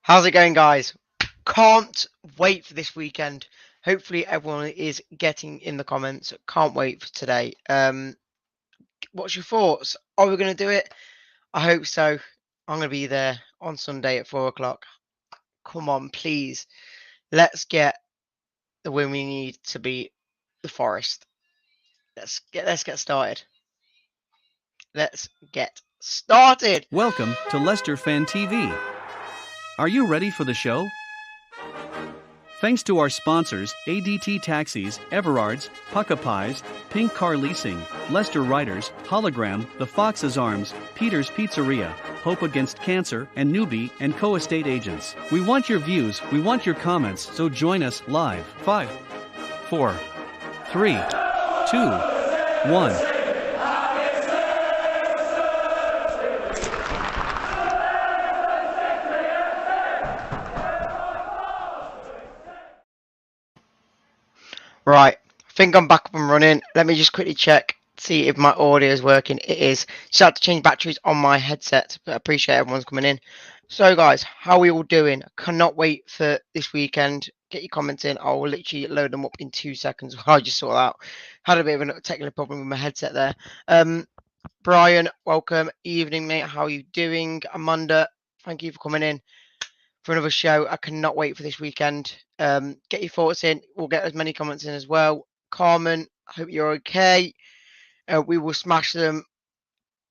How's it going, guys? Can't wait for this weekend. Hopefully, everyone is getting in the comments. Can't wait for today. What's your thoughts? Are we going to do it? I hope so. I'm going to be there on Sunday at 4 o'clock. Come on, please. Let's get the win we need to beat the Forest. Let's get started. Let's get started. Welcome to Leicester Fan TV. Are you ready for the show? Thanks to our sponsors, ADT Taxis, Everards, Pukka Pies, Pink Car Leasing, Leicester Riders, Hollogram, The Fox's Arms, Peter's Pizzeria, Hope Against Cancer, and Newby Co estate agents. We want your views, we want your comments, so join us live. 5, 4, 3, 2, 1. Right, I think I'm back up and running. Let me just quickly check, see if my audio is working. It is. Just had to change batteries on my headset, but I appreciate everyone's coming in. So, guys, how are we all doing? Cannot wait for this weekend. Get your comments in. I will literally load them up in 2 seconds while I just sort out. Had a bit of a technical problem with my headset there. Brian, welcome. Evening, mate. How are you doing? Amanda, thank you for coming in for another show. I cannot wait for this weekend. Get your thoughts in. We'll get as many comments in as well. Carmen, I hope you're okay. We will smash them.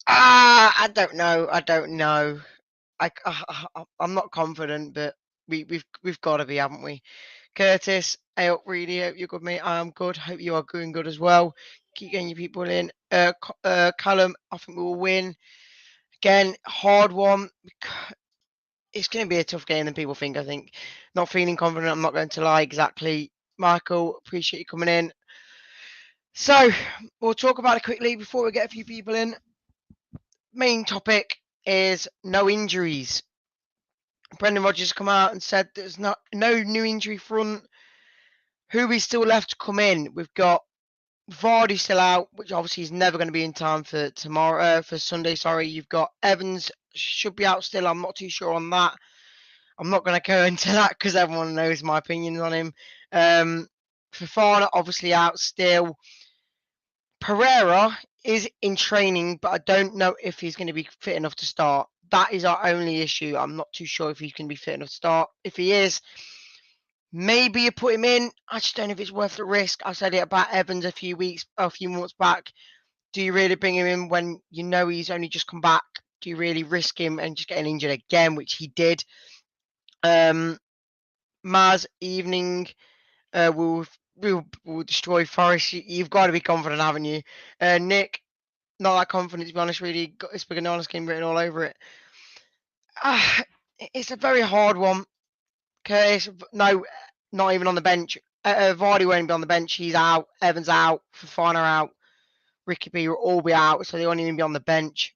I don't know. I'm not confident, but we've got to be, haven't we? Curtis, hey up, Reedy. Hope you're good, mate. I am good. Hope you are doing good as well. Keep getting your people in. Callum, I think we will win. Again, hard one. It's going to be a tough game than people think, I think. Not feeling confident, I'm not going to lie, exactly. Michael, appreciate you coming in. So, we'll talk about it quickly before we get a few people in. Main topic is no injuries. Brendan Rodgers come out and said there's no new injury front. Who we still left to come in? We've got Vardy still out, which obviously is never going to be in time for tomorrow, for Sunday, sorry. You've got Evans, should be out still. I'm not too sure on that. I'm not going to go into that because everyone knows my opinions on him. Fofana obviously out still. Pereira is in training, but I don't know if he's going to be fit enough to start. That is our only issue. I'm not too sure if he's going to be fit enough to start. If he is, maybe you put him in. I just don't know if it's worth the risk. I said it about Evans a few months back. Do you really bring him in when you know he's only just come back? Do you really risk him and just getting injured again, which he did? Maz, evening. We'll destroy Forest. You've got to be confident, haven't you? Nick, not that confident to be honest. Really, got this big and honest game written all over it. It's a very hard one. Curtis, no, not even on the bench. Vardy won't be on the bench. He's out. Evans out. Fofana out. Ricky B will all be out, so they won't even be on the bench.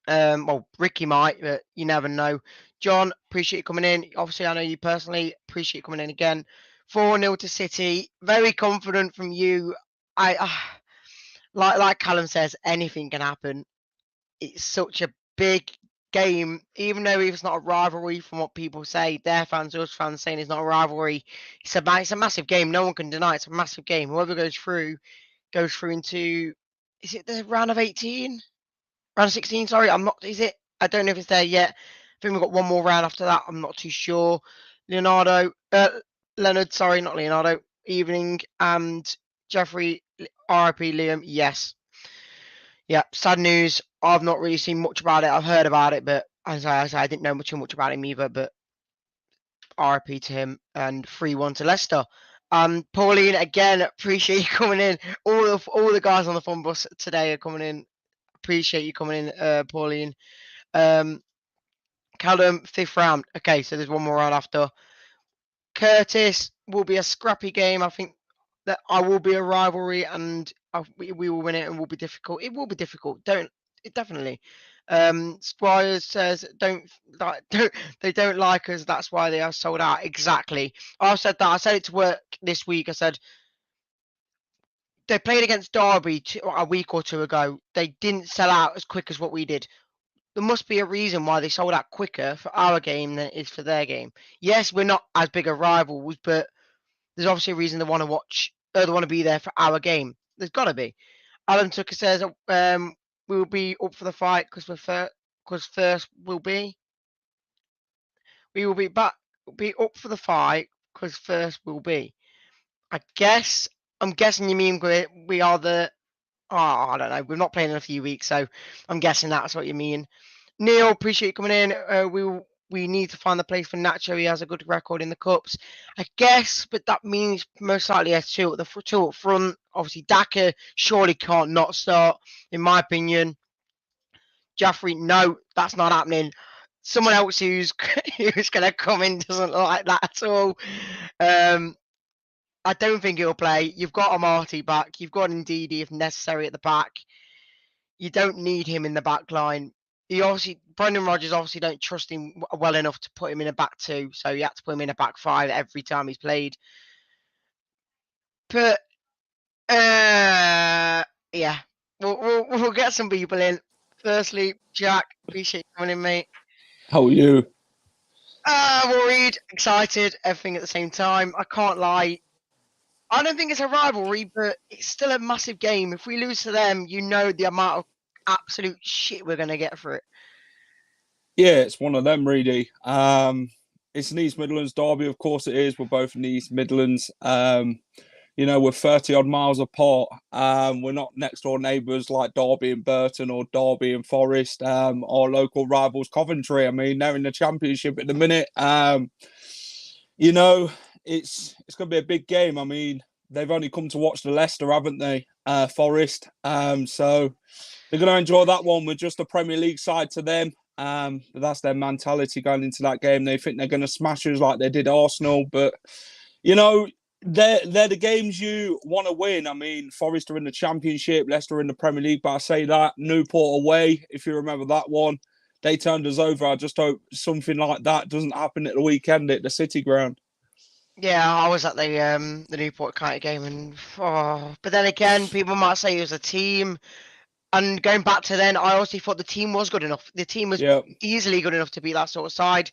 Well, Ricky might, but you never know. John, appreciate you coming in. Obviously, I know you personally. Appreciate you coming in again. 4-0 to City. Very confident from you. Like Callum says, anything can happen. It's such a big game, even though it's not a rivalry from what people say. Their fans, us fans saying it's not a rivalry. It's a massive game. No one can deny it's a massive game. Whoever goes through into, is it the round of 18? Round of 16, sorry. Is it? I don't know if it's there yet. I think we've got one more round after that. I'm not too sure. Leonard, sorry, not Leonardo. Evening, and Jeffrey, RIP Liam, yes. Yeah, sad news. I've not really seen much about it. I've heard about it, but as I said, I didn't know too much about him either, but RIP to him, and 3-1 to Leicester. Pauline, again, appreciate you coming in. All the guys on the fun bus today are coming in. Appreciate you coming in, Pauline. Callum, 5th round. Okay, so there's one more round after. Curtis, will be a scrappy game. I think that I will be a rivalry, and we will win it, and will be difficult. It will be difficult. Definitely. Squires says they don't like us. That's why they are sold out. Exactly. I said that. I said it to work this week. I said they played against Derby a week or two ago. They didn't sell out as quick as what we did. there must be a reason why they sold out quicker for our game than it is for their game. Yes, we're not as big a rivals, but there's obviously a reason they want to watch, they want to be there for our game. There's got to be. Alan Tucker says we'll be up for the fight because first we will be up for the fight because first we'll be. I'm guessing you mean we are the. Oh, I don't know. We've not played in a few weeks, so I'm guessing that's what you mean. Neil, appreciate you coming in. We need to find the place for Nacho. He has a good record in the cups, I guess, but that means most likely has two up front. Obviously, Daka surely can't not start, in my opinion. Jaffrey, no, that's not happening. Someone else who's going to come in doesn't like that at all. I don't think he'll play. You've got Amati back. You've got Ndidi if necessary at the back. You don't need him in the back line. Brendan Rodgers obviously don't trust him well enough to put him in a back two, so you had to put him in a back five every time he's played. But yeah, we'll get some people in. Firstly, Jack, appreciate you coming in, mate. How are you? Worried, excited, everything at the same time. I can't lie. I don't think it's a rivalry, but it's still a massive game. If we lose to them, you know the amount of absolute shit we're going to get for it. Yeah, it's one of them, Reedy. It's an East Midlands derby, of course it is. We're both in the East Midlands. We're 30 odd miles apart. We're not next door neighbours like Derby and Burton or Derby and Forest. Our local rivals, Coventry. I mean, they're in the Championship at the minute. It's going to be a big game. I mean, they've only come to watch the Leicester, haven't they? Forest. So they're going to enjoy that one. We're just a Premier League side to them. But that's their mentality going into that game. They think they're going to smash us like they did Arsenal. But, they're the games you want to win. I mean, Forest are in the Championship, Leicester in the Premier League. But I say that, Newport away, if you remember that one, they turned us over. I just hope something like that doesn't happen at the weekend at the City Ground. Yeah, I was at the Newport County game, and but then again, people might say it was a team. And going back to then, I honestly thought the team was good enough. The team was easily good enough to beat that sort of side.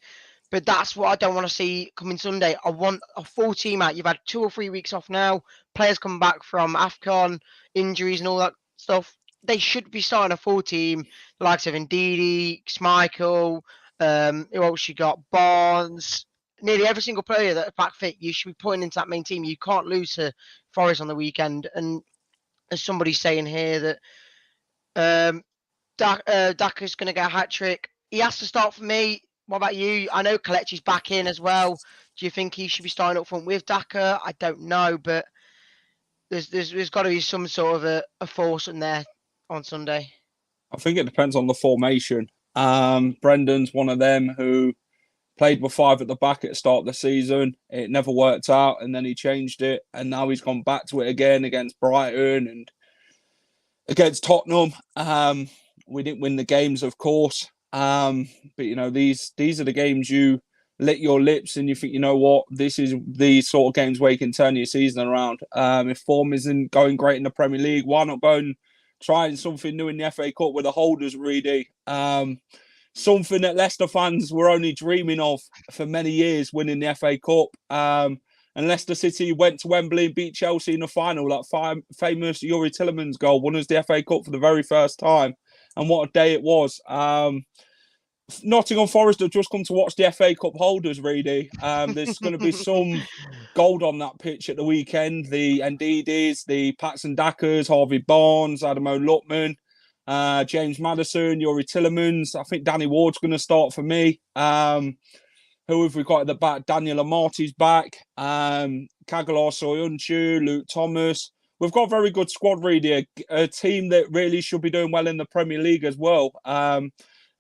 But that's what I don't want to see coming Sunday. I want a full team out. You've had 2 or 3 weeks off now. Players come back from AFCON, injuries and all that stuff. They should be starting a full team. The likes of Ndidi, Schmeichel, who else you got? Barnes. Nearly every single player that's back fit, you should be putting into that main team. You can't lose to Forest on the weekend. And as somebody's saying here that Daka's going to get a hat-trick. He has to start for me. What about you? I know Kelechi's back in as well. Do you think he should be starting up front with Daka? I don't know, but there's got to be some sort of a force in there on Sunday. I think it depends on the formation. Brendan's one of them who played with 5 at the back at the start of the season. It never worked out, and then he changed it, and now he's gone back to it again against Brighton and against Tottenham. We didn't win the games, of course. But these are the games you lick your lips and you think, you know what, this is the sort of games where you can turn your season around. If form isn't going great in the Premier League, why not go and trying something new in the FA Cup with the holders, Reedy? Something that Leicester fans were only dreaming of for many years, winning the FA Cup. And Leicester City went to Wembley and beat Chelsea in the final. That famous Yuri Tillemans goal won us the FA Cup for the very first time. And what a day it was. Nottingham Forest have just come to watch the FA Cup holders, Reedy. There's going to be some gold on that pitch at the weekend. The Ndidis, the Patson Dackers, Harvey Barnes, Adamo Lutman, James Maddison, Yuri Tillemans. I think Danny Ward's going to start for me. Who have we got at the back? Daniel Amati's back. Kagalar Soyuncu, Luke Thomas. We've got a very good squad, Reedy. A team that really should be doing well in the Premier League as well.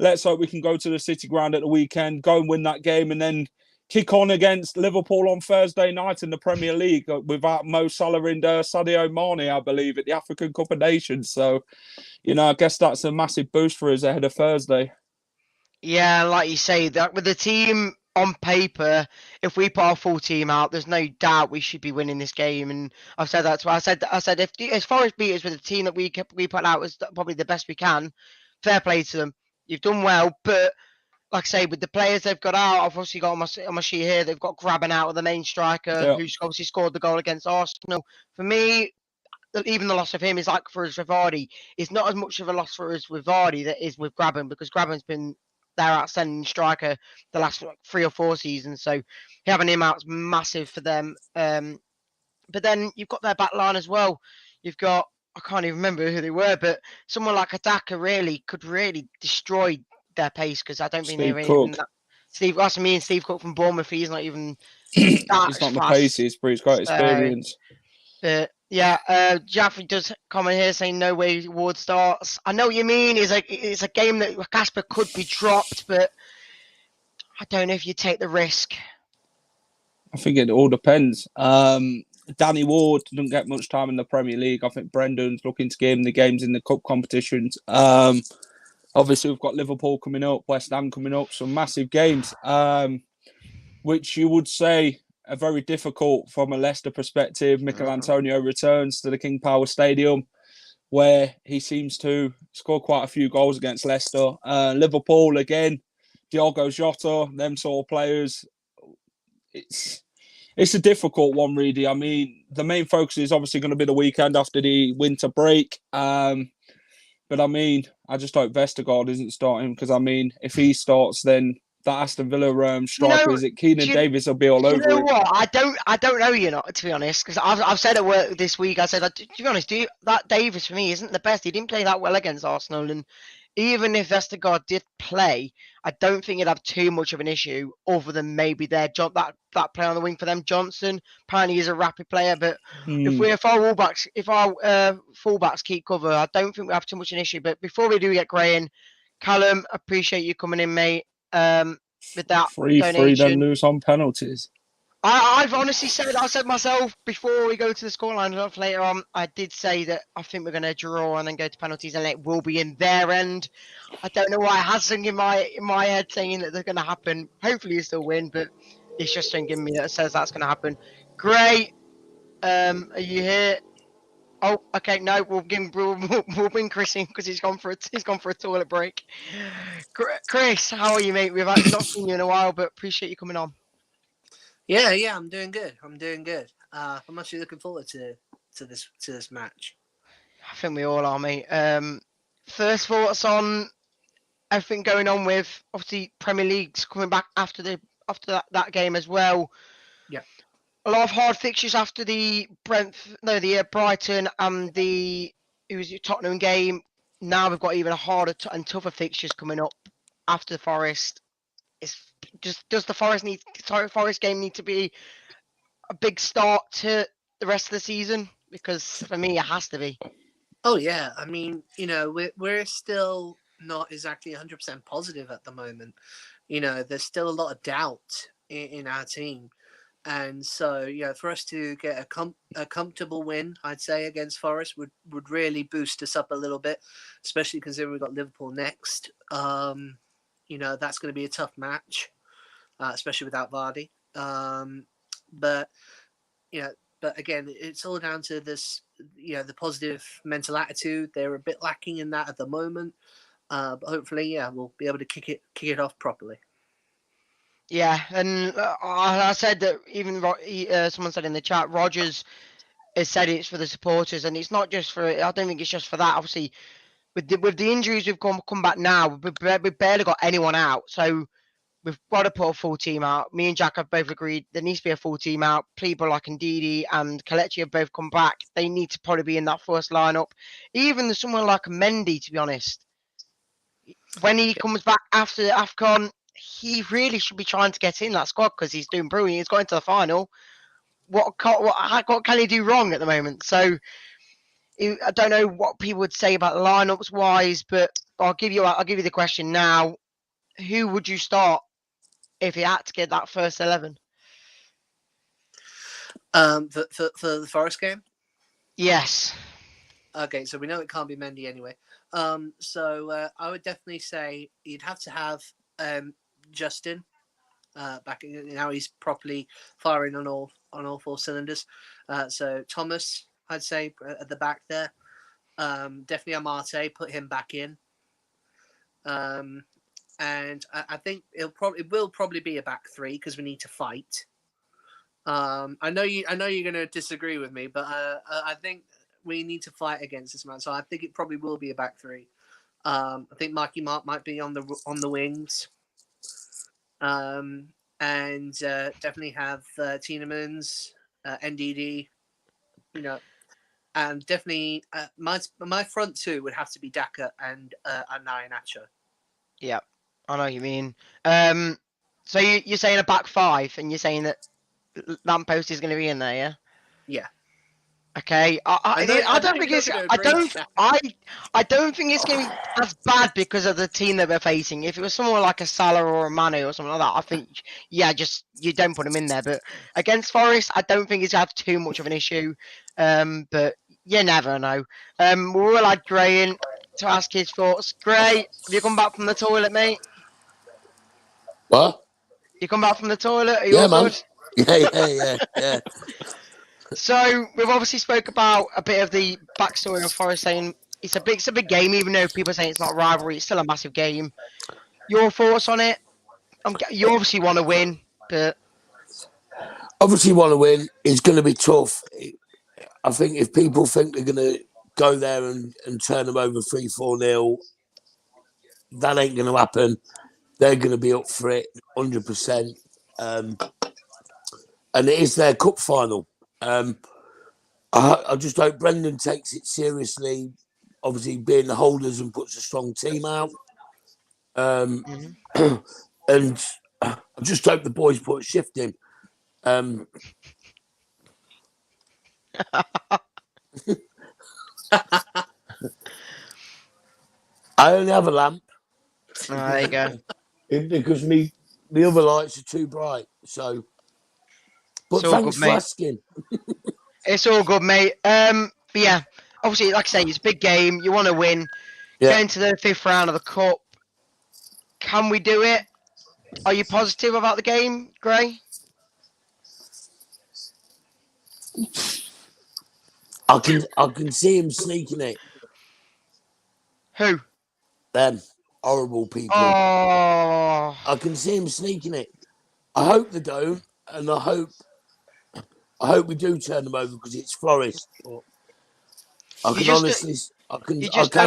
Let's hope we can go to the City Ground at the weekend, go and win that game, and then kick on against Liverpool on Thursday night in the Premier League without Mo Salah and Sadio Mane, I believe, at the African Cup of Nations. So, I guess that's a massive boost for us ahead of Thursday. Yeah, like you say, that with the team on paper, if we put our full team out, there's no doubt we should be winning this game. And I've said that. So I said if Forest beat us with the team that we put out was probably the best we can, fair play to them. you've done well, but like I say, with the players they've got out, I've obviously got on my sheet here, they've got Graben out of the main striker, who's obviously scored the goal against Arsenal. For me, even the loss of him is like for us with Vardy. It's not as much of a loss for us with Vardy that is with Graben, because Graben's been their outstanding striker the last 3 or 4 seasons. So having him out is massive for them. But then you've got their back line as well. You've got, I can't even remember who they were, but someone like Adaka could really destroy their pace, because I don't think they're even that. That's me and Steve Cook from Bournemouth. He's not even that he's not fast. the paces, but he's got experience. Jaffrey does comment here saying no way Ward starts. I know what you mean. It's a game that Casper could be dropped, but I don't know if you take the risk. I think it all depends. Danny Ward doesn't get much time in the Premier League. I think Brendan's looking to give him the games in the cup competitions. Obviously, we've got Liverpool coming up, West Ham coming up, some massive games, which you would say are very difficult from a Leicester perspective. Mikel Antonio returns to the King Power Stadium, where he seems to score quite a few goals against Leicester. Liverpool, again, Diogo Jota, them sort of players. It's a difficult one, really. I mean, the main focus is obviously going to be the weekend after the winter break. But I mean, I just hope Vestergaard isn't starting, because I mean, if he starts, then that Aston Villa striker, is it Keenan Davis, will be all over it. You know what? I don't know you not, to be honest, because I've said at work this week. I said, to be honest, that Davis for me isn't the best. He didn't play that well against Arsenal, and even if Vestergaard did play, I don't think he'd have too much of an issue, other than maybe that play on the wing for them. Johnson apparently is a rapid player, but if our fullbacks keep cover, I don't think we have too much an issue. But before we do get Gray in, Callum, appreciate you coming in, mate. With that 3-3, then lose on penalties. I've honestly said, I said myself before we go to the scoreline later on, I did say that I think we're going to draw and then go to penalties, and it will be in their end. I don't know why it has something in my head saying that they're going to happen. Hopefully you still win, but it's just something in me that says that's going to happen. Great. Are you here? Oh, okay. No, we'll bring Chris in, because he's gone for a toilet break. Chris, how are you, mate? We've not seen you in a while, but appreciate you coming on. Yeah, I'm doing good. I'm actually looking forward to this match. I think we all are, mate. First thoughts on everything going on with, obviously, Premier League's coming back after that game as well. Yeah. A lot of hard fixtures after the Brighton and the Tottenham game. Now we've got even harder and tougher fixtures coming up after the Forest. Does the Forest game need to be a big start to the rest of the season? Because for me, it has to be. Oh yeah, I mean, we're still not exactly 100% positive at the moment. There's still a lot of doubt in our team, and so for us to get a comfortable win, I'd say, against Forest would really boost us up a little bit, especially considering we've got Liverpool next. That's going to be a tough match. Especially without Vardy. But again, it's all down to this, the positive mental attitude. They're a bit lacking in that at the moment. But hopefully, we'll be able to kick it off properly. Yeah, and I said that even someone said in the chat, Rogers has said it's for the supporters, and it's not just for. I don't think it's just for that. Obviously, with the injuries we've come back now, we've barely got anyone out, so. We've got to put a full team out. Me and Jack have both agreed there needs to be a full team out. People like Ndidi and Kelechi have both come back. They need to probably be in that first lineup. Even someone like Mendy, to be honest, when he comes back after the AFCON, he really should be trying to get in that squad, because he's doing brilliant. He's got into the final. What can he do wrong at the moment? So I don't know what people would say about lineups wise, but I'll give you the question now. Who would you start if he had to get that first 11? For the Forest game? Yes. Okay, so we know it can't be Mendy anyway. So I would definitely say you'd have to have Justin back. Now he's properly firing on all 4 cylinders. So Thomas, I'd say at the back there. Definitely Amate, put him back in. And I think it will probably be a back three because we need to fight. I know you're going to disagree with me, but I think we need to fight against this man. So I think it probably will be a back three. I think Mikey Mark might be on the wings, and definitely have Tielemans, NDD, and definitely my front two would have to be Daka and Nainacha. Yeah, I know what you mean. So you're saying a back five, and you're saying that Lamppost is going to be in there, yeah? Yeah. Okay. I don't think it's going to be as bad because of the team that we're facing. If it was someone like a Salah or a Mane or something like that, I think you don't put him in there. But against Forest, I don't think he's had too much of an issue. But you never know. We will add Gray in to ask his thoughts. Gray, have you come back from the toilet, mate? What? You come back from the toilet? Are you all man. good? Yeah. So we've obviously spoke about a bit of the backstory of Forest, saying it's a big game, even though people are saying it's not a rivalry. It's still a massive game. Your thoughts on it? You obviously want to win, but Obviously want to win. It's going to be tough. I think if people think they're going to go there and turn them over 3-4-0, that ain't going to happen. They're going to be up for it 100%. And it is their cup final. I just hope Brendan takes it seriously, obviously being the holders, and puts a strong team out. And I just hope the boys put a shift in. I only have a lamp. there you go. Because the other lights are too bright. So, but thanks for asking. It's all good, mate. But yeah, obviously, like I say, it's a big game. You want to win. Yeah. Going to the 5th round of the cup. Can we do it? Are you positive about the game, Gray? I can see him sneaking it. Who? Them horrible people. Oh. I can see him sneaking it. I hope they don't, and I hope we do turn them over because it's Forest. I can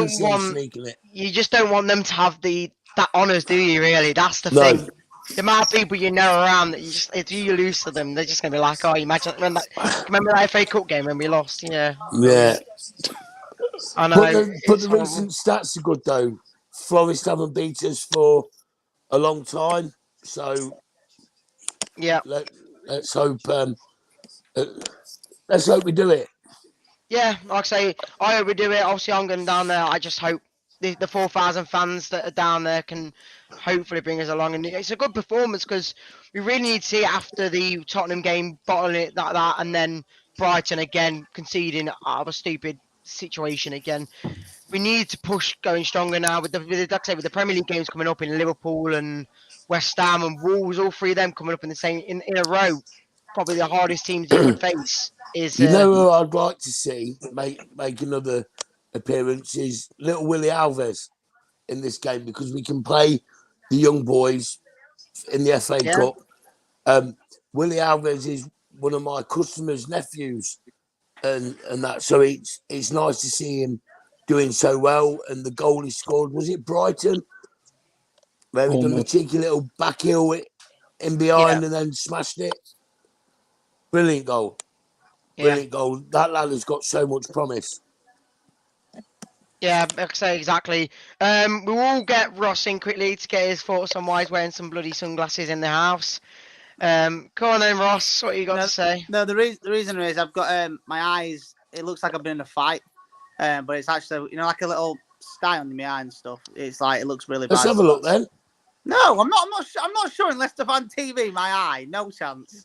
see him sneaking it. You just don't want them to have that honours, do you? Really, that's the thing. The amount of people you know around that if you lose to them, they're just gonna be like, "Oh, imagine remember that FA Cup game when we lost?" Yeah. Yeah. I know. But the recent stats are good though. Forest haven't beat us for a long time, so yeah. Let's hope. Let's hope we do it. Yeah, like I say, I hope we do it. Obviously, I'm going down there. I just hope the 4,000 fans that are down there can hopefully bring us along. And it's a good performance because we really need to see it after the Tottenham game, bottling it like that, and then Brighton again conceding out of a stupid situation again. We need to push going stronger now with the Premier League games coming up in Liverpool and West Ham and Wolves, all three of them coming up in a row. Probably the hardest teams you could face is. You know who I'd like to see make another appearance is little Willie Alves in this game because we can play the young boys in the FA Cup. Willie Alves is one of my customers' nephews, and that so it's nice to see him doing so well. And the goal he scored, was it Brighton? Where he done the cheeky little back heel in behind and then smashed it. Brilliant goal. Brilliant goal. That lad has got so much promise. Yeah, like I say, exactly. We will get Ross in quickly to get his thoughts on why he's wearing some bloody sunglasses in the house. Come on then, Ross. What you got to say? No, the reason is I've got my eyes. It looks like I've been in a fight, but it's actually like a little sty on my eye and stuff. It's like it looks really bad. Let's have a look then. No, I'm not showing Leicester Fan TV my eye. No chance.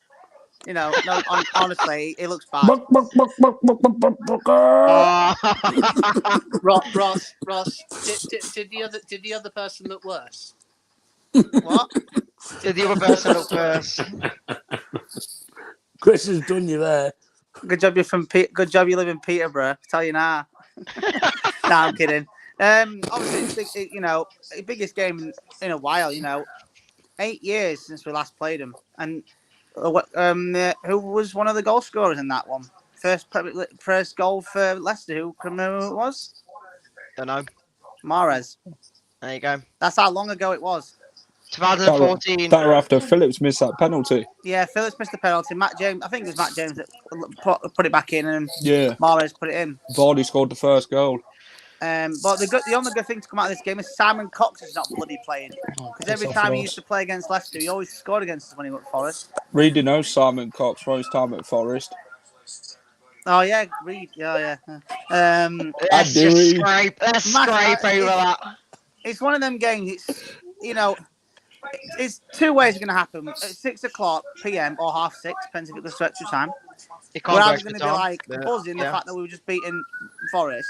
No, honestly, it looks bad. Ross, did the other person look worse? What? Did the other person look worse? Chris has done you there. Good job you live in Peterborough. I tell you now. No, I'm kidding. Obviously, it's big, the biggest game in a while. 8 years since we last played them, and who was one of the goal scorers in that one? First goal for Leicester. Who can remember who it was? Don't know. Mahrez. There you go. That's how long ago it was. 2014. That were after Phillips missed that penalty. Yeah, Phillips missed the penalty. Matt James, I think it was Matt James that put it back in, and Yeah. Mahrez put it in. Vardy scored the first goal. But the only good thing to come out of this game is Simon Cox is not bloody playing. Because every time he used to play against Leicester, he always scored against us when he went to Forest. Reedy knows Simon Cox from his time at Forest. Oh yeah, Reed. Yeah. Let's just scrape. Let's scrape over that. It's one of them games. It's two ways it's going to happen. At 6:00 p.m. or 6:30, depends if it goes to extra time. We're either going to be like buzzing the fact that we were just beating Forest.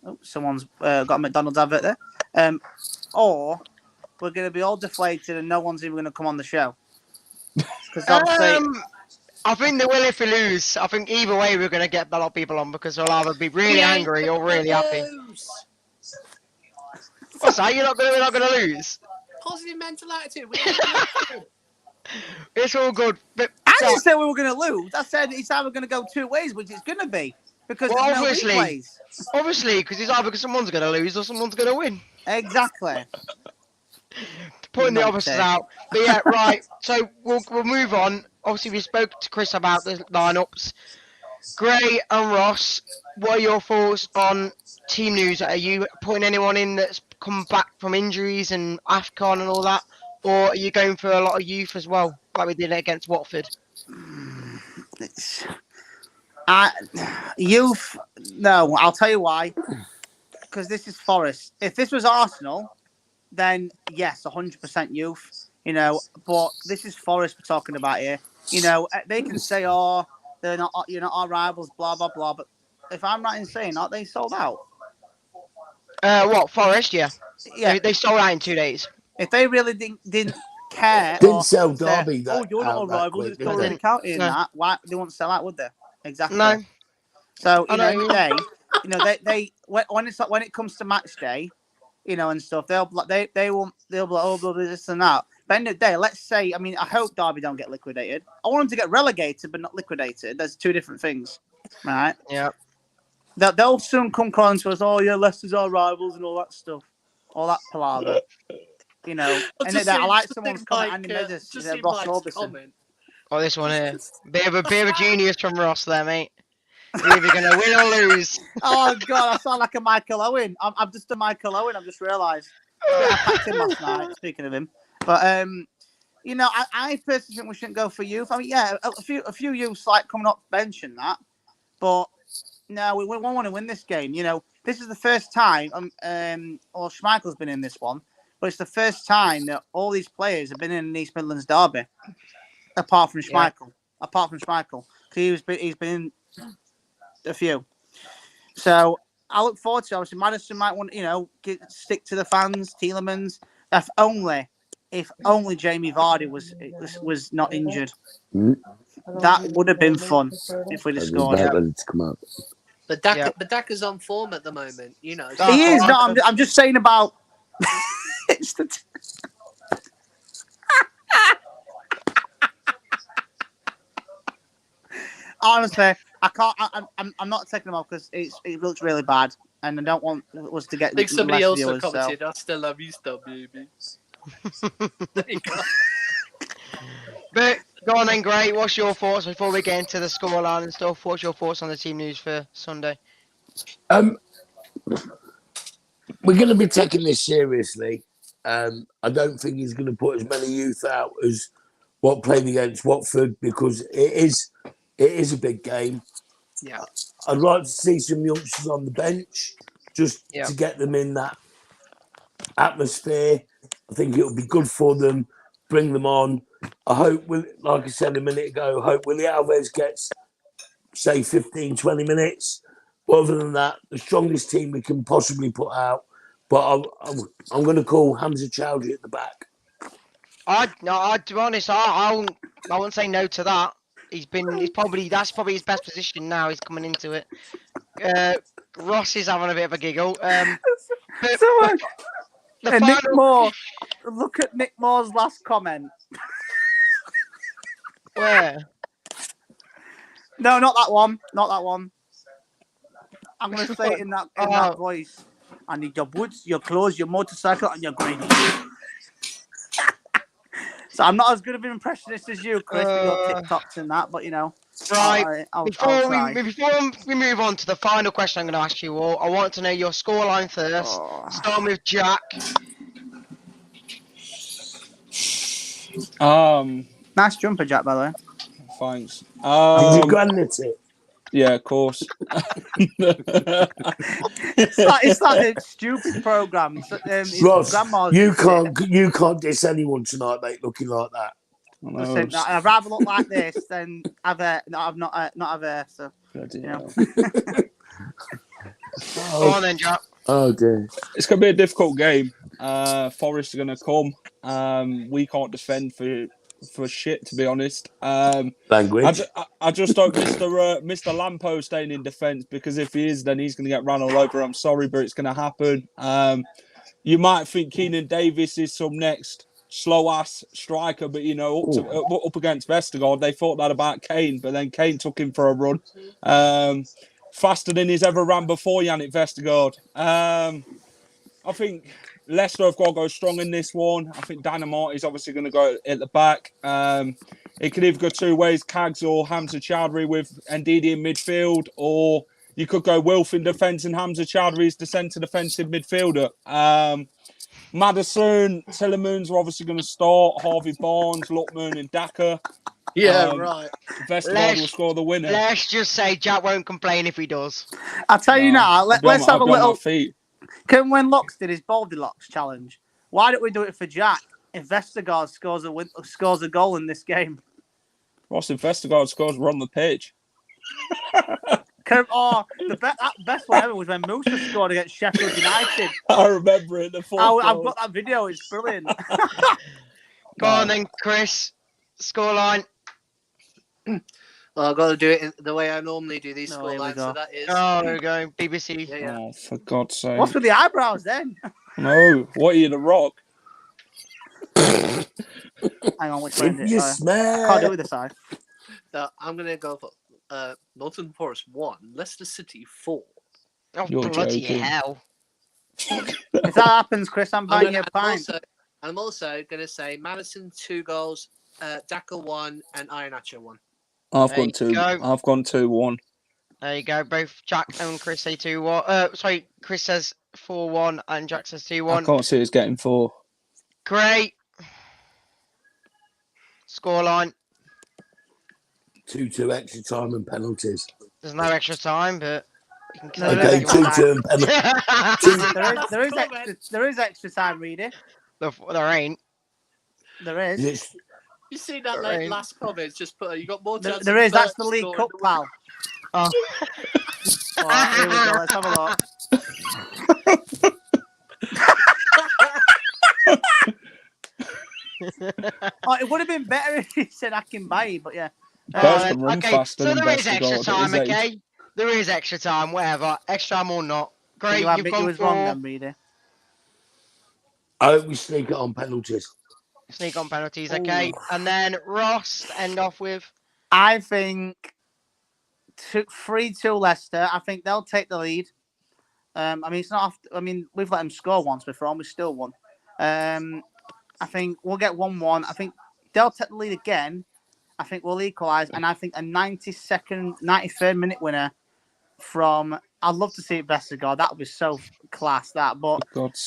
Oh, someone's got a McDonald's advert there. Or we're going to be all deflated and no one's even going to come on the show. Because I think they will if we lose. I think either way we're going to get a lot of people on because they'll either be really angry or really happy. What's that? We're not going to lose. Positive mental attitude. It's all good. But I didn't say we were going to lose. I said it's either going to go two ways, which it's going to be. Because there's no replays. Obviously, because it's either someone's going to lose or someone's going to win. Exactly. Putting the opposites out. But yeah, right. So we'll move on. Obviously, we spoke to Chris about the lineups. Gray and Ross, what are your thoughts on team news? Are you putting anyone in that's come back from injuries and AFCON and all that? Or are you going for a lot of youth as well, like we did against Watford? Youth, no, I'll tell you why. Because this is Forest. If this was Arsenal, then yes, 100% youth. But this is Forest we're talking about here. They can say, "Oh, you're not our rivals," blah blah blah. But if I'm right in saying, aren't they sold out? What Forest? Yeah. Yeah. They sold out in 2 days. If they really didn't care, didn't sell Derby. You're not our rivals. It's not really counting that. Why they won't sell out, would they? Exactly. No. So when it comes to match day, and stuff, they will be like, oh, this and that. But end of the day, let's say, I hope Derby don't get liquidated. I want them to get relegated, but not liquidated. There's two different things, right? Yeah. They'll soon come calling to us. Oh yeah, Leicester's our rivals and all that stuff, all that palaver. And I like someone's comment. Andy Meadows, Ross Orbison. Oh, this one here. Bit of a genius from Ross there, mate. You're either going to win or lose. Oh, God, I sound like a Michael Owen. I'm just a Michael Owen, I've just realised. I packed him last night, speaking of him. But, I personally think we shouldn't go for youth. A few youths like coming up bench and that. But, no, we want to win this game. This is the first time, Schmeichel's been in this one, but it's the first time that all these players have been in an East Midlands derby. Apart from Schmeichel. Because he's been in a few. So I look forward to it. Obviously, Madison might want, stick to the fans, Tielemans. If only Jamie Vardy was not injured. That would have been fun if we'd have scored. Ready to come out. But Daka's on form at the moment, He is. No, I'm just saying about. Honestly, I can't. I'm not taking them off because it looks really bad, and I don't want us to get. I think somebody else viewers, commented, so. "I still love you, still, baby." There you go. But go on then, Gray. What's your thoughts before we get into the scoreline and stuff? What's your thoughts on the team news for Sunday? We're going to be taking this seriously. I don't think he's going to put as many youth out as what played against Watford because it is a big game. Yeah. I'd like to see some youngsters on the bench just to get them in that atmosphere. I think it'll be good for them, bring them on. I hope, like I said a minute ago, Willie Alves gets, say, 15, 20 minutes. But other than that, the strongest team we can possibly put out. But I'm going to call Hamza Chowdhury at the back. To be honest, I won't say no to that. That's probably his best position now. He's coming into it. Ross is having a bit of a giggle. So, The Nick final Moore, look at Nick Moore's last comment. where? No, not that one. Not that one. I'm going to say it in that voice. I need your boots, your clothes, your motorcycle, and your grading. So I'm not as good of an impressionist as you, Chris, with your TikToks and that, but you know. Right. I'll before try. we move on to the final question I'm going to ask you all, I want to know your scoreline first. Starting with Jack. Nice jumper, Jack, by the way. Thanks. Did you granite it? Yeah, of course. It's like the stupid programs. Ross, grandma's you can't diss anyone tonight, mate, looking like that. Listen, I'd rather look like this than have hair. So, you know. Go on then, Jack. Oh dear. It's gonna be a difficult game. Forest are gonna come. We can't defend for shit, to be honest. Language. I just hope Mr. Lampo staying in defence, because if he is, then he's going to get run all over. I'm sorry, but it's going to happen. You might think Keenan Davis is some next slow-ass striker, but, you know, up against Vestergaard, they thought that about Kane, but then Kane took him for a run. Faster than he's ever ran before, Yannick Vestergaard. I think Leicester have got to go strong in this one. I think Dynamite is obviously going to go at the back. It could either go two ways, Cags or Hamza Chowdhury with Ndidi in midfield, or you could go Wilf in defence and Hamza Chowdhury is the centre defensive midfielder. Maddison, Tillermans are obviously going to start. Harvey Barnes, Lookman and Daka. Yeah, right. Vestergaard will score the winner. Let's just say Jack won't complain if he does. I'll tell you now, let's have a little... feet. When Locks did his Goldilocks challenge, why don't we do it for Jack? If Vestergaard scores a goal in this game. Ross, if Vestergaard scores, we're on the pitch. The best one ever was when Musa scored against Sheffield United. I remember it. I've got that video. It's brilliant. Go on then, Chris. Scoreline. Well, I've got to do it the way I normally do these scorelines. So that is. Oh, there we go. BBC. Yeah. Oh, for God's sake! What's with the eyebrows then? No, what are you, The Rock? Hang on, which one is it? I can't do it with this eye. So I'm gonna go for Nottingham Forest 1, Leicester City 4. Oh, You're bloody joking. hell! If that happens, Chris, I'm buying you a pint. I'm also gonna say Madison 2 goals, Daka 1, and Iheanacho 1. I've gone 2-1. There you go. Both Jack and Chris say 2-1. Sorry, Chris says 4-1 and Jack says 2-1. I can't see us getting 4. Great. Scoreline. 2-2 extra time and penalties. There's no extra time, but you can kill Okay, it. 2-2 and penalties. There is extra time, Reedy. There ain't. There is. Yes. You see that last comment? Just put. You got more chance. There is. That's the League Cup, pal. Oh. Right, here we go. Let's have a look. It would have been better if he said I can buy it, but yeah. Okay, so there is extra time, okay? There is extra time, whatever. Extra time or not. Great, you've gone for... wrong then, Reedy. I hope we sneak it on penalties. Sneak on penalties, okay? Ooh. And then Ross, end off with... I think 3-2 Leicester. I think they'll take the lead. I mean, it's not. I mean, we've let them score once before, and we still won. I think we'll get 1-1. I think they'll take the lead again. I think we'll equalise, and I think a 93rd minute winner from. I'd love to see it Vestergaard. That would be so class. That, but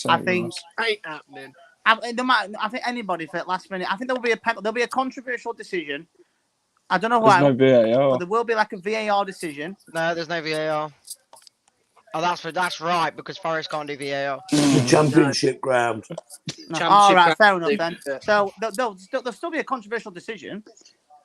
I think ain't happening. I think anybody for last minute. I think there'll be a controversial decision. I don't know why. There's no VAR. But there will be like a VAR decision. No, there's no VAR. Oh, that's right, because Forest can't do VAR. The championship ground. No. All right, fair enough then. So there'll still be a controversial decision.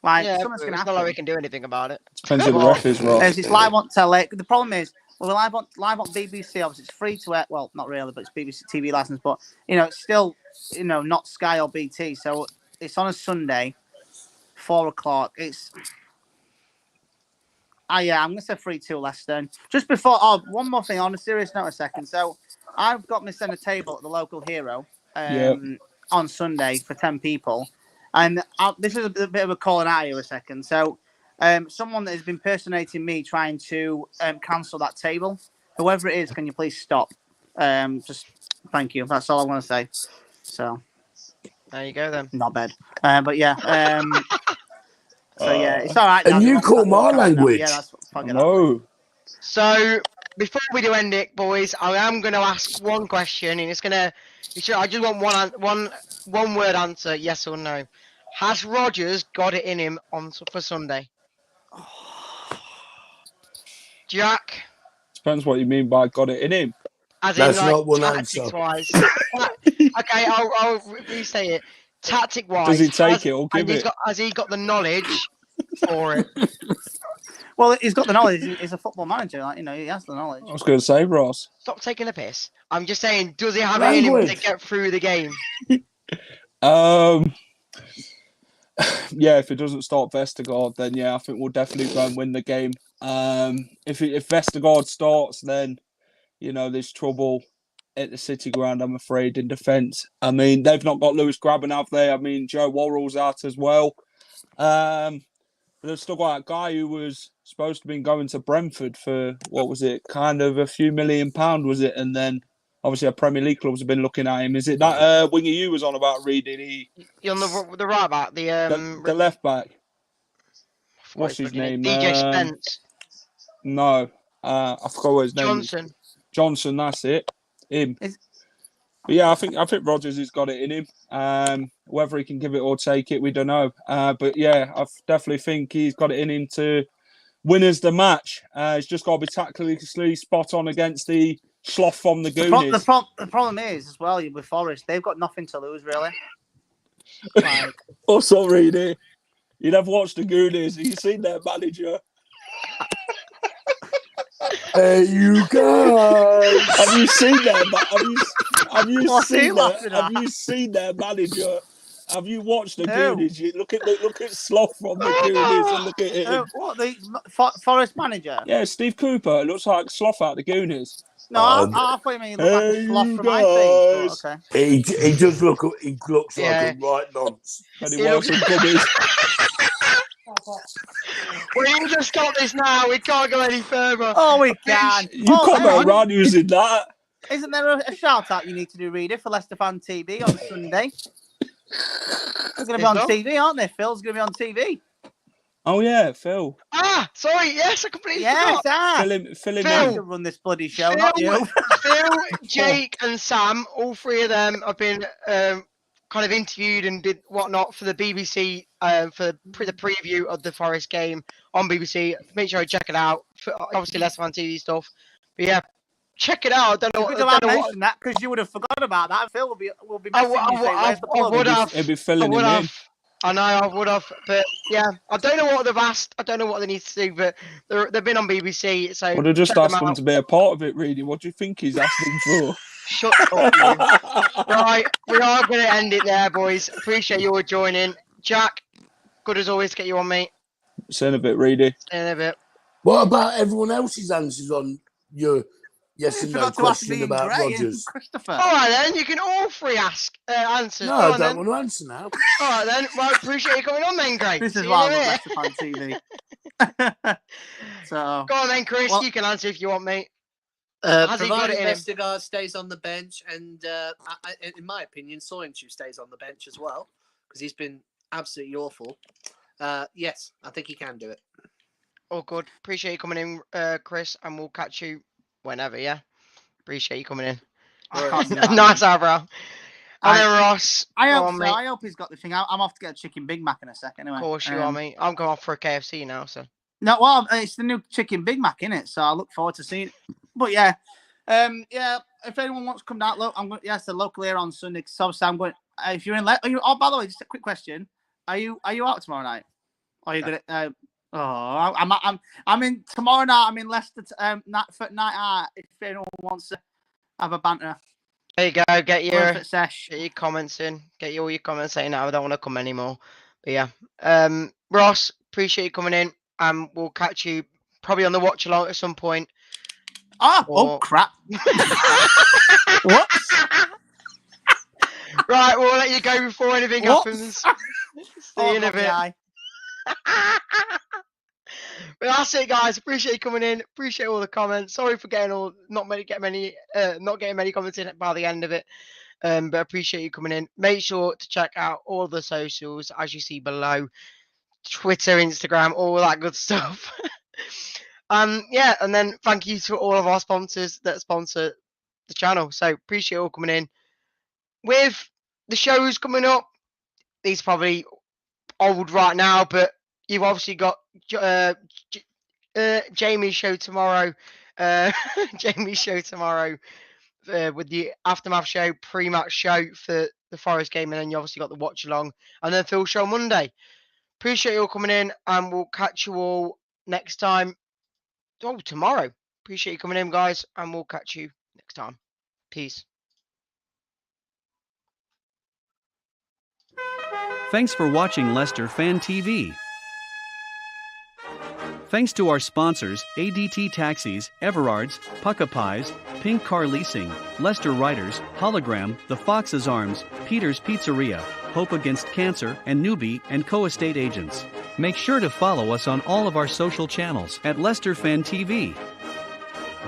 Like something's going to happen. It's not like we can do anything about it. Depends who the ref is, Ross. It's live on tele. The problem is, we're live on BBC. Obviously, it's free to air. Well, not really, but it's BBC TV license. But it's still not Sky or BT. So it's on a Sunday, 4:00. Yeah, I'm going to say 3-2 Leicester. And just before, one more thing on a serious note, a second. So I've got my centre table at the local hero on Sunday for 10 people. And this is a bit of a calling out here a second. So someone that has been impersonating me trying to cancel that table, whoever it is, can you please stop? Just thank you. That's all I want to say. So there you go then. not bad. But yeah. So yeah, it's all right. And you call my language. Yeah, that's fucking No. So before we do end it, boys, I am going to ask one question, and it's going to. I just want one word answer, yes or no. Has Rodgers got it in him for Sunday? Jack? Depends what you mean by got it in him. As That's in, like, not one tactics-wise. Okay, I'll restate it. Tactic-wise. Does he take it or give it? Has he got the knowledge for it? Well, he's got the knowledge. He's a football manager. Like, he has the knowledge. I was going to say, Ross. Stop taking a piss. I'm just saying, does he have it in him to get through the game? Yeah, if it doesn't start Vestergaard, then yeah, I think we'll definitely go and win the game. If Vestergaard starts, then there's trouble at the City ground, I'm afraid, in defence. I mean, they've not got Lewis Grabban out there. I mean, Joe Worrell's out as well. But they've still got that guy who was supposed to be going to Brentford for, what was it, kind of a few £1 million, was it? And then, obviously, our Premier League clubs have been looking at him. Is it that winger you was on about, Reedy? You're on the right back, the left back. What's his name? DJ Spence. No, I forgot what his name is. Johnson, that's it. Him. But yeah, I think Rodgers has got it in him. Whether he can give it or take it, we don't know. But yeah, I definitely think he's got it in him to win us the match. He's just got to be tactically spot on against the sloth from the Goonies. The problem is, as well, with Forest, they've got nothing to lose, really. Like... Also, Reedy, you never watched the Goonies. Have you seen their manager? Hey, you guys! Have you seen them? Have you seen their manager? Have you watched the Goonies? You look at Sloth from the Goonies and look at him. What, the Forest manager? Yeah, Steve Cooper. It looks like Sloth out of the Goonies. No, I thought you mean look like a Sloth from my face. Okay. He does look. He looks like a right nonce. And he wears some gummies. We just got this now. We can't go any further. Oh, we can. You can't go around using that. Isn't there a shout out you need to do, Reedy, for Leicester Fan TV on Sunday? They're going to be on TV, aren't they? Phil's going to be on TV. Oh yeah, Phil. Sorry. Yes, I completely forgot. Phil in. To run this bloody show, not you. Phil, Jake, and Sam. All three of them have been kind of interviewed and did whatnot for the BBC for the preview of the Forest game on BBC. Make sure you check it out. Obviously, Leicester Fan TV stuff. But yeah, check it out. I don't know. I mentioned that because you would have forgot about that. Phil will be messaging you saying, "Where's the plug?" I would have. It'd be filling him in. I know I would have, but yeah, I don't know what they've asked. I don't know what they need to do, but they've been on BBC. So well, they just asked them to be a part of it. Really, what do you think he's asking for? Shut up, you. Right, we are going to end it there, boys. Appreciate you all joining. Jack, good as always to get you on, mate. See you in a bit, Reedy. See you in a bit. What about everyone else's answers on your yes and no question about Rodgers? All right, then. You can all three answers. No, I don't want to answer now. All right, then. Well, appreciate you coming on, then, Greg. This is why I love Leicester Fan TV. So, go on, then, Chris. You can answer if you want, mate. Provided Vestergaard stays on the bench, and in my opinion, Soyuncu stays on the bench as well, because he's been absolutely awful. Yes, I think he can do it. Oh, good. Appreciate you coming in, Chris, and we'll catch you whenever, yeah? Appreciate you coming in. Nice eyebrow. And then Ross. I hope he's got the thing. I'm off to get a chicken Big Mac in a second, anyway. Of course you are, mate. I'm going off for a KFC now, so. No, well, it's the new chicken Big Mac, innit? So I look forward to seeing it. But yeah, if anyone wants to come down, look, I'm going. Yes, the local here on Sunday. So I'm going. If you're in, by the way, just a quick question: Are you out tomorrow night? Or are you gonna? I'm in tomorrow night. I'm in Leicester for night out. If anyone wants to have a banter. There you go. Get your comments in. Get all your comments saying now I don't want to come anymore. But yeah, Ross, appreciate you coming in. We'll catch you Probably on the watch along at some point. Oh crap. Whoops. Right, we'll let you go before anything happens. See you in a bit. But that's it, guys. Appreciate you coming in. Appreciate all the comments. Sorry for not getting many comments in by the end of it. But appreciate you coming in. Make sure to check out all the socials as you see below. Twitter, Instagram, all that good stuff. Yeah, and then thank you to all of our sponsors that sponsor the channel. So appreciate you all coming in. With the shows coming up, these are probably old right now, but you've obviously got Jamie's show tomorrow. Jamie's show tomorrow with the aftermath show, pre-match show for the Forest game, and then you obviously got the watch along, and then Phil show Monday. Appreciate you all coming in, and we'll catch you all next time. Oh, tomorrow. Appreciate you coming in, guys, and we'll catch you next time. Peace. Thanks for watching Leicester Fan TV. Thanks to our sponsors, ADT Taxis, Everards, Pukka Pies, Pink Car Leasing, Leicester Riders, Hollogram, The Fox's Arms, Peter's Pizzeria, Hope Against Cancer, and Newby Co estate agents. Make sure to follow us on all of our social channels at Leicester Fan TV.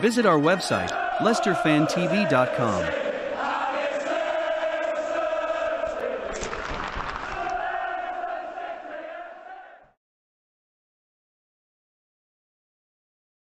Visit our website, leicesterfantv.com.